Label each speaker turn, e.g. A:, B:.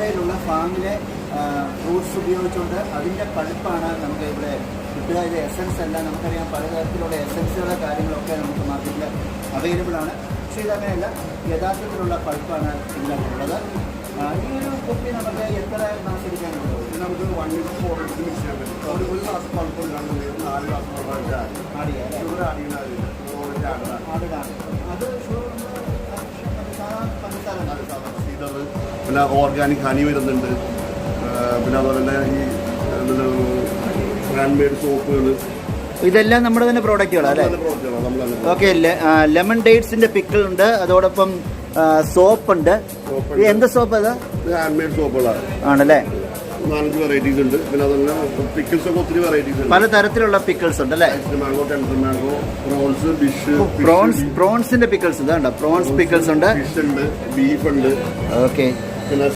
A: കർണാടകയിലുള്ള ഫാമിലെ ഫ്രൂട്ട്സ് ഉപയോഗിച്ചുകൊണ്ട് അതിൻ്റെ പൾപ്പാണ് നമുക്ക് ഇവിടെ കിട്ടുക. ഇത് എസൻസ് അല്ല. നമുക്കറിയാം പലതരത്തിലുള്ള എസൻസുകളുടെ കാര്യങ്ങളൊക്കെ നമുക്ക് മാർക്കറ്റിൽ അവൈലബിൾ ആണ്. പക്ഷേ ഇതങ്ങനെയല്ല, യഥാർത്ഥത്തിലുള്ള പൾപ്പാണ് ഇതിനകത്തുള്ളത്. ഈ ഒരു കുപ്പി നമുക്ക് എത്ര നാശിക്കാനുണ്ടോ?
B: ഇത് നമുക്ക് 1 ലിറ്റർ 4 ലിറ്റർ മിക്സ് ചെയ്യാൻ പറ്റും. ഒരു ഗ്ലാസ് പൾപ്പ് ഉണ്ടാകുന്നത് 4 ഗ്ലാസ്
A: അത്
B: പിന്നെ ഓർഗാനിക് ഹണി വരുന്നുണ്ട്. പിന്നെ അതുപോലെ തന്നെ ഈ ഹാൻഡ് മെയ്ഡ് സോപ്പുകൾ,
A: ഇതെല്ലാം നമ്മുടെ തന്നെ പ്രോഡക്റ്റുകളാണ് അല്ലേ? ഓക്കെ. ലെമൺ ഡേറ്റ്സിന്റെ പിക്കിൾ ഉണ്ട്, അതോടൊപ്പം സോപ്പ് ഉണ്ട്. എന്ത് സോപ്പ് അത്?
B: ഹാൻഡ് മെയ്ഡ് സോപ്പുകളാണ്
A: ആണല്ലേ?
B: 4 വെറൈറ്റീസ് ഉണ്ട്. പിന്നെ അതുപോലെ പിക്കിൾസ് ഒക്കെ ഒത്തിരി വെറൈറ്റീസ് ഉണ്ട്.
A: പല തരത്തിലുള്ള പിക്കിൾസ് ഉണ്ട് അല്ലേ?
B: Mango, tender mango, prawns, fish.
A: പ്രോൺസിന്റെ പിക്കിൾസ് ഇതുണ്ട്. പ്രോൺസ് പിക്കിൾസ് ഉണ്ട്,
B: ഫിഷ് ഉണ്ട്, ബീഫ് ഉണ്ട്.
A: ഓക്കെ.
B: പിന്നെ